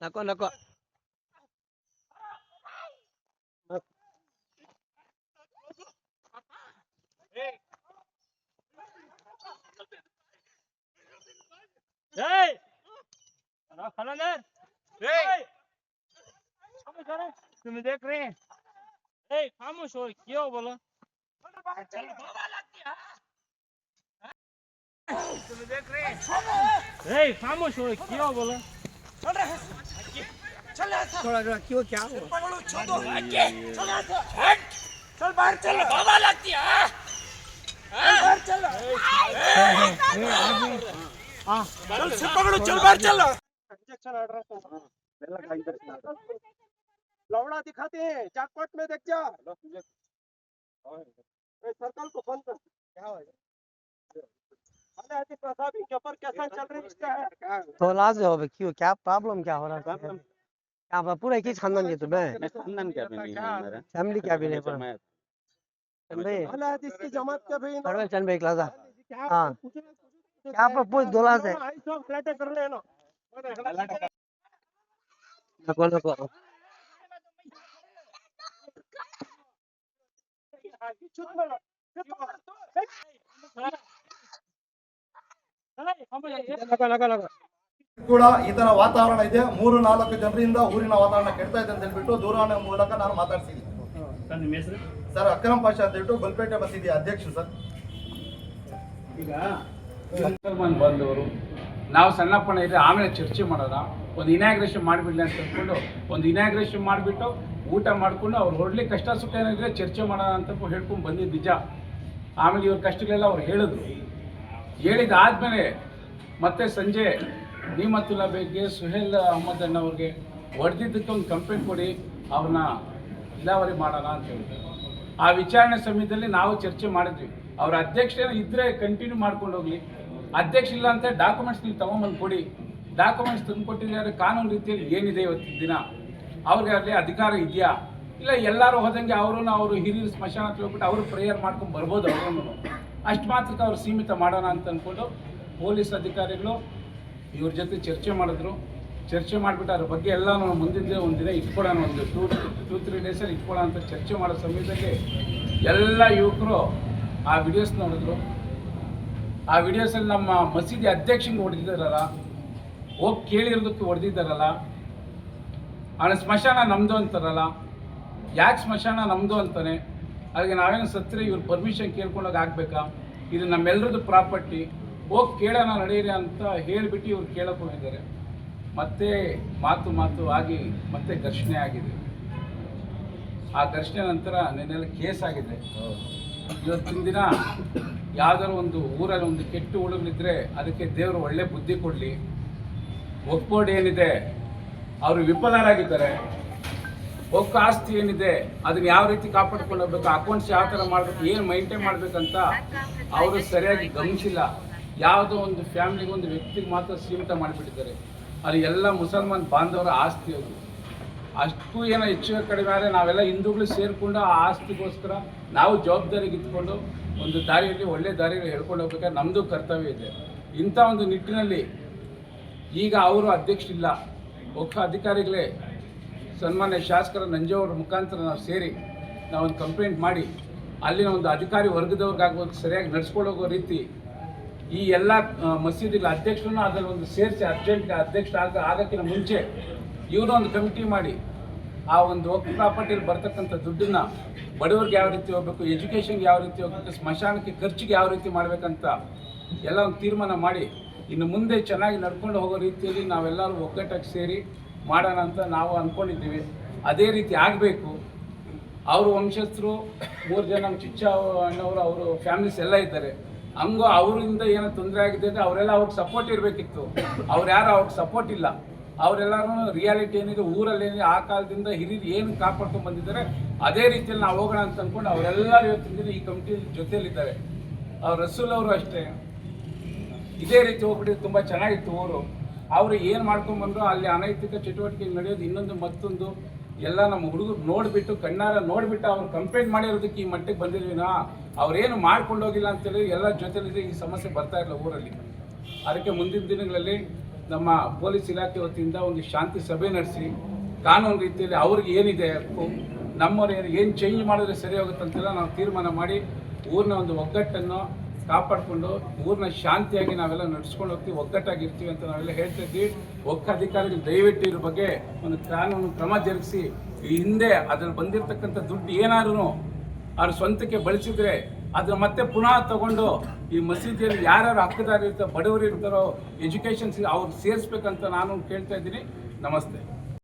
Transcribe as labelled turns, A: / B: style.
A: नको नको
B: तुम देख रहे हैं खामोश हो क्यों बोलो तुम देख रहे हैं खामोश हो क्यों बोलो
A: थोड़ा क्यों क्या हुआ
C: चल बाहर चल बाबा लगती है बाहर चल चल से पकड़ो चल बाहर चल इंजेक्शन ऑर्डर लवड़ा दिखाते हैं जैकपॉट में देख जा सर्कल को बंद कर क्या हो प्रताप पेपर कैसा चल रही है
A: तो लाज हो क्यों क्या प्रॉब्लम क्या हो रहा है क्या पूरा एक ही खानदान के तुम्हें
D: खानदान क्या भी नहीं है मेरा
A: फैमिली क्या भी नहीं
D: मैं
C: इसकी जमात के भी
A: भाई चल भाई क्लास हाँ क्या पर पूछ दोला से
C: कर लेना
A: नको नको
E: ಕೂಡ ಈ ತರ ವಾತಾವರಣ ಇದೆ 3-4 ಜನರಿಂದ ಊರಿನ ವಾತಾವರಣ ಕೆಡ್ತಾ ಇದೆ ಅಂತ ಹೇಳ್ಬಿಟ್ಟು ದೂರವಾಣಿ ಮೂಲಕ ನಾನು ಮಾತಾಡ್ಸಿದ್ದೀನಿ ಸರ್ ಅಕ್ರಮ್ ಪಾಷಾ ಅಂತ ಹೇಳ್ಬಿಟ್ಟು ಬಲ್ಪೇಟೆ ಮಸೀದಿ ಅಧ್ಯಕ್ಷರು ಸರ್
F: ಈಗ ಮುಸಲ್ಮಾನ್ ಬಂದವರು ನಾವು ಸಣ್ಣಪ್ಪಣ ಇದ್ರೆ ಆಮೇಲೆ ಚರ್ಚೆ ಮಾಡೋಣ ಒಂದು ಇನಾಗ್ರೇಷನ್ ಮಾಡಿಬಿಡ್ಲಿ ಅಂತ ಹೇಳ್ಕೊಂಡು ಒಂದು ಇನಾಗ್ರೇಷನ್ ಮಾಡಿಬಿಟ್ಟು ಊಟ ಮಾಡಿಕೊಂಡು ಅವ್ರು ಹೊರಡ್ಲಿ ಕಷ್ಟ ಸುಖ ಏನಿದ್ರೆ ಚರ್ಚೆ ಮಾಡೋಣ ಅಂತ ಹೇಳ್ಕೊಂಡು ಬಂದಿದ್ದು ನಿಜ ಆಮೇಲೆ ಇವ್ರ ಕಷ್ಟಗಳೆಲ್ಲ ಅವ್ರು ಹೇಳಿದ್ರು ಹೇಳಿದಾದ್ಮೇಲೆ ಮತ್ತೆ ಸಂಜೆ ನೀಮತುಲ್ಲಾ ಬೇಗ್ಗೆ ಸುಹೇಲ್ ಅಹಮದ್ ಅಣ್ಣವ್ರಿಗೆ ಹೊಡೆದಿದ್ದಕ್ಕೆ ಒಂದು ಕಂಪ್ಲೇಂಟ್ ಕೊಡಿ ಅವ್ರನ್ನ ವಿಲೇವಾರಿ ಮಾಡೋಣ ಅಂತ ಹೇಳಿದ್ರು ಆ ವಿಚಾರಣೆ ಸಮಯದಲ್ಲಿ ನಾವು ಚರ್ಚೆ ಮಾಡಿದ್ವಿ ಅವ್ರ ಅಧ್ಯಕ್ಷ ಇದ್ರೆ ಕಂಟಿನ್ಯೂ ಮಾಡ್ಕೊಂಡು ಹೋಗ್ಲಿ ಅಧ್ಯಕ್ಷ ಇಲ್ಲ ಅಂತ ಡಾಕ್ಯುಮೆಂಟ್ಸ್ ನೀವು ತಗೊಂಬಂದು ಕೊಡಿ ಡಾಕ್ಯುಮೆಂಟ್ಸ್ ತಂದು ಕೊಟ್ಟಿದ್ದಾರೆ ಕಾನೂನು ರೀತಿಯಲ್ಲಿ ಏನಿದೆ ಇವತ್ತಿನ ದಿನ ಅವ್ರಿಗೆ ಅಲ್ಲಿ ಅಧಿಕಾರ ಇದೆಯಾ ಇಲ್ಲ ಎಲ್ಲರೂ ಹೋದಂಗೆ ಅವರು ಹಿರಿಯರು ಸ್ಮಶಾನ ಹೋಗ್ಬಿಟ್ಟು ಅವರು ಪ್ರೇಯರ್ ಮಾಡ್ಕೊಂಡು ಬರ್ಬೋದು ಅವ್ರನ್ನು ಅಷ್ಟು ಮಾತ್ರಕ್ಕೆ ಅವ್ರು ಸೀಮಿತ ಮಾಡೋಣ ಅಂತ ಅಂದ್ಕೊಂಡು ಪೊಲೀಸ್ ಅಧಿಕಾರಿಗಳು ಇವ್ರ ಜೊತೆ ಚರ್ಚೆ ಮಾಡಿದ್ರು ಚರ್ಚೆ ಮಾಡಿಬಿಟ್ಟು ಅದ್ರ ಬಗ್ಗೆ ಎಲ್ಲ ನಾವು ಮುಂದಿನ ಒಂದಿನ ಇಟ್ಕೊಳ್ಳೋಣ ಒಂದು 2-3 ಡೇಸಲ್ಲಿ ಇಟ್ಕೊಳ್ಳೋಣ ಅಂತ ಚರ್ಚೆ ಮಾಡೋ ಸಮಯದಲ್ಲಿ ಎಲ್ಲ ಯುವಕರು ಆ ವಿಡಿಯೋಸ್ ನೋಡಿದ್ರು ಆ ವಿಡಿಯೋಸಲ್ಲಿ ನಮ್ಮ ಮಸೀದಿ ಅಧ್ಯಕ್ಷಂಗೆ ಹೊಡೆದಿದ್ದಾರಲ್ಲ ಹೋಗಿ ಕೇಳಿರೋದಕ್ಕೆ ಹೊಡೆದಿದ್ದಾರಲ್ಲ ಅವನ ಸ್ಮಶಾನ ನಮ್ಮದು ಅಂತಾರಲ್ಲ ಯಾಕೆ ಸ್ಮಶಾನ ನಮ್ಮದು ಅಂತಾನೆ ಅದಕ್ಕೆ ನಾವೇನು ಸತ್ತರೆ ಇವ್ರು ಪರ್ಮಿಷನ್ ಕೇಳ್ಕೊಂಡೋಗಿ ಆಗಬೇಕಾ ಇದು ನಮ್ಮೆಲ್ಲರದ್ದು ಪ್ರಾಪರ್ಟಿ ಹೋಗಿ ಕೇಳೋಣ ನಡೆಯಿರಿ ಅಂತ ಹೇಳಿಬಿಟ್ಟು ಇವ್ರು ಕೇಳಕ್ಕೆ ಹೋಗಿದ್ದಾರೆ ಮತ್ತೆ ಮಾತು ಆಗಿ ಮತ್ತೆ ಘರ್ಷಣೆ ಆಗಿದೆ ಆ ಘರ್ಷಣೆ ನಂತರ ನೆನ್ನೆಲ್ಲ ಕೇಸ್ ಆಗಿದೆ ಇವತ್ತಿನ ದಿನ ಯಾವ್ದಾದ್ರು ಒಂದು ಊರಲ್ಲಿ ಒಂದು ಕೆಟ್ಟ ಹುಡುಗರಿದ್ರೆ ಅದಕ್ಕೆ ದೇವರು ಒಳ್ಳೆ ಬುದ್ಧಿ ಕೊಡಲಿ ಒಕ್ಬೋರ್ಡ್ ಏನಿದೆ ಅವರು ವಿಫಲರಾಗಿದ್ದಾರೆ ಒಕ್ಕ ಆಸ್ತಿ ಏನಿದೆ ಅದನ್ನ ಯಾವ ರೀತಿ ಕಾಪಾಡ್ಕೊಂಡು ಹೋಗ್ಬೇಕು ಅಕೌಂಟ್ಸ್ ಯಾವ ಥರ ಮಾಡಬೇಕು ಏನು ಮೈಂಟೈನ್ ಮಾಡಬೇಕಂತ ಅವರು ಸರಿಯಾಗಿ ಗಮನಿಸಿಲ್ಲ ಯಾವುದೋ ಒಂದು ಫ್ಯಾಮಿಲಿಗೆ ಒಂದು ವ್ಯಕ್ತಿಗೆ ಮಾತ್ರ ಸೀಮಿತ ಮಾಡಿಬಿಟ್ಟಿದ್ದಾರೆ ಅದು ಎಲ್ಲ ಮುಸಲ್ಮಾನ್ ಬಾಂಧವರ ಆಸ್ತಿ ಅದು ಅಷ್ಟು ಏನೋ ಹೆಚ್ಚು ಕಡಿಮೆ ಆದರೆ ನಾವೆಲ್ಲ ಹಿಂದೂಗಳು ಸೇರಿಕೊಂಡು ಆ ಆಸ್ತಿಗೋಸ್ಕರ ನಾವು ಜವಾಬ್ದಾರಿಗೆ ಇಟ್ಕೊಂಡು ಒಂದು ದಾರಿಯಲ್ಲಿ ಒಳ್ಳೆ ದಾರಿಯಲ್ಲಿ ಹೇಳ್ಕೊಂಡು ಹೋಗ್ಬೇಕಾದ್ರೆ ನಮ್ಮದು ಕರ್ತವ್ಯ ಇದೆ ಇಂಥ ಒಂದು ನಿಟ್ಟಿನಲ್ಲಿ ಈಗ ಅವರು ಅಧ್ಯಕ್ಷರಿಲ್ಲ ಒಕ್ಕ ಅಧಿಕಾರಿಗಳೇ ಸನ್ಮಾನ್ಯ ಶಾಸಕರ ನಂಜೇಗೌಡರ ಮುಖಾಂತರ ನಾವು ಸೇರಿ ನಾವೊಂದು ಕಂಪ್ಲೇಂಟ್ ಮಾಡಿ ಅಲ್ಲಿನ ಒಂದು ಅಧಿಕಾರಿ ವರ್ಗದವ್ರಿಗಾಗೋದು ಸರಿಯಾಗಿ ನಡ್ಸ್ಕೊಳ್ಳೋಗೋ ರೀತಿ ಈ ಎಲ್ಲ ಮಸೀದಿಗಳ ಅಧ್ಯಕ್ಷರನ್ನು ಅದರಲ್ಲಿ ಒಂದು ಸೇರಿಸಿ ಅರ್ಜೆಂಟ್ಗೆ ಅಧ್ಯಕ್ಷ ಆಗೋಕ್ಕಿಂತ ಮುಂಚೆ ಇವರು ಒಂದು ಕಮಿಟಿ ಮಾಡಿ ಆ ಒಂದು ಒಕ್ಕ ಪ್ರಾಪರ್ಟಿಯಲ್ಲಿ ಬರ್ತಕ್ಕಂಥ ದುಡ್ಡನ್ನು ಬಡವರಿಗೆ ಯಾವ ರೀತಿ ಹೋಗಬೇಕು ಎಜುಕೇಷನ್ಗೆ ಯಾವ ರೀತಿ ಹೋಗಬೇಕು ಸ್ಮಶಾನಕ್ಕೆ ಖರ್ಚಿಗೆ ಯಾವ ರೀತಿ ಮಾಡಬೇಕಂತ ಎಲ್ಲ ಒಂದು ತೀರ್ಮಾನ ಮಾಡಿ ಇನ್ನು ಮುಂದೆ ಚೆನ್ನಾಗಿ ನಡ್ಕೊಂಡು ಹೋಗೋ ರೀತಿಯಲ್ಲಿ ನಾವೆಲ್ಲರೂ ಒಗ್ಗಟ್ಟಾಗಿ ಸೇರಿ ಮಾಡೋಣ ಅಂತ ನಾವು ಅಂದ್ಕೊಂಡಿದ್ದೀವಿ ಅದೇ ರೀತಿ ಆಗಬೇಕು ಅವರು ವಂಶಸ್ಥರು 3 ಜನ ನಮ್ಮ ಚಿಚ್ಚ ಅಣ್ಣವರು ಅವರು ಫ್ಯಾಮಿಲೀಸ್ ಎಲ್ಲ ಇದ್ದಾರೆ ಹಂಗೋ ಅವರಿಂದ ಏನೋ ತೊಂದರೆ ಆಗಿದೆ ಅಂದರೆ ಅವರೆಲ್ಲ ಅವ್ರಿಗೆ ಸಪೋರ್ಟ್ ಇರಬೇಕಿತ್ತು ಅವ್ರು ಯಾರು ಅವ್ರಿಗೆ ಸಪೋರ್ಟ್ ಇಲ್ಲ ಅವರೆಲ್ಲರೂ ರಿಯಾಲಿಟಿ ಏನಿದೆ ಊರಲ್ಲಿ ಏನಿದೆ ಆ ಕಾಲದಿಂದ ಹಿರಿಯರು ಏನು ಕಾಪಾಡ್ಕೊಂಡು ಬಂದಿದ್ದಾರೆ ಅದೇ ರೀತಿಯಲ್ಲಿ ನಾವು ಹೋಗೋಣ ಅಂತ ಅಂದ್ಕೊಂಡು ಅವರೆಲ್ಲರೂ ಇವತ್ತಿನ ದಿನ ಈ ಕಮಿಟಿ ಜೊತೆಯಲ್ಲಿದ್ದಾರೆ ಅವ್ರು ರಸೂಲ್ ಅವರು ಅಷ್ಟೇ ಇದೇ ರೀತಿ ಹೋಗ್ಬಿಟ್ಟು ತುಂಬ ಚೆನ್ನಾಗಿತ್ತು ಊರು ಅವರು ಏನು ಮಾಡ್ಕೊಂಡ್ಬಂದ್ರು ಅಲ್ಲಿ ಅನೈತಿಕ ಚಟುವಟಿಕೆ ನಡೆಯೋದು ಇನ್ನೊಂದು ಮತ್ತೊಂದು ಎಲ್ಲ ನಮ್ಮ ಹುಡುಗರು ನೋಡಿಬಿಟ್ಟು ಕಣ್ಣಾರ ನೋಡಿಬಿಟ್ಟು ಅವ್ರು ಕಂಪ್ಲೇಂಟ್ ಮಾಡಿರೋದಕ್ಕೆ ಈ ಮಟ್ಟಿಗೆ ಬಂದಿದ್ವಿನಾ ಅವ್ರೇನು ಮಾಡ್ಕೊಂಡು ಹೋಗಿಲ್ಲ ಅಂತೇಳಿ ಎಲ್ಲ ಜೊತೆಲಿ ಈ ಸಮಸ್ಯೆ ಬರ್ತಾ ಇಲ್ಲ ಊರಲ್ಲಿ ಅದಕ್ಕೆ ಮುಂದಿನ ದಿನಗಳಲ್ಲಿ ನಮ್ಮ ಪೊಲೀಸ್ ಇಲಾಖೆ ವತಿಯಿಂದ ಒಂದು ಶಾಂತಿ ಸಭೆ ನಡೆಸಿ ಕಾನೂನು ರೀತಿಯಲ್ಲಿ ಅವ್ರಿಗೆ ಏನಿದೆ ಹಕ್ಕು, ನಮ್ಮವ್ರು ಏನು ಚೇಂಜ್ ಮಾಡಿದ್ರೆ ಸರಿ ಹೋಗುತ್ತಂತೆಲ್ಲ ನಾವು ತೀರ್ಮಾನ ಮಾಡಿ ಊರಿನ ಒಂದು ಒಗ್ಗಟ್ಟನ್ನು ಕಾಪಾಡಿಕೊಂಡು ಊರಿನ ಶಾಂತಿಯಾಗಿ ನಾವೆಲ್ಲ ನಡೆಸ್ಕೊಂಡು ಹೋಗ್ತೀವಿ, ಒಗ್ಗಟ್ಟಾಗಿರ್ತೀವಿ ಅಂತ ನಾವೆಲ್ಲ ಹೇಳ್ತಾ ಇದ್ವಿ. ಒಕ್ಕ ಅಧಿಕಾರಿಗಳು ದಯವಿಟ್ಟು ಇದ್ರ ಬಗ್ಗೆ ಒಂದು ಕಾನೂನು ಕ್ರಮ ಜರುಗಿಸಿ ಈ ಹಿಂದೆ ಅದ್ರಲ್ಲಿ ಬಂದಿರತಕ್ಕಂಥ ದುಡ್ಡು ಏನಾದ್ರು ಅವ್ರ ಸ್ವಂತಕ್ಕೆ ಬಳಸಿದ್ರೆ ಅದನ್ನ ಮತ್ತೆ ಪುನಃ ತಗೊಂಡು ಈ ಮಸೀದಿಯಲ್ಲಿ ಯಾರ್ಯಾರು ಹಕ್ಕದಾರ ಇರ್ತಾರೋ, ಬಡವರು ಇರ್ತಾರೋ, ಎಜುಕೇಷನ್ಸ್ ಅವ್ರು ಸೇರಿಸ್ಬೇಕಂತ ನಾನು ಕೇಳ್ತಾ ಇದ್ದೀನಿ. ನಮಸ್ತೆ.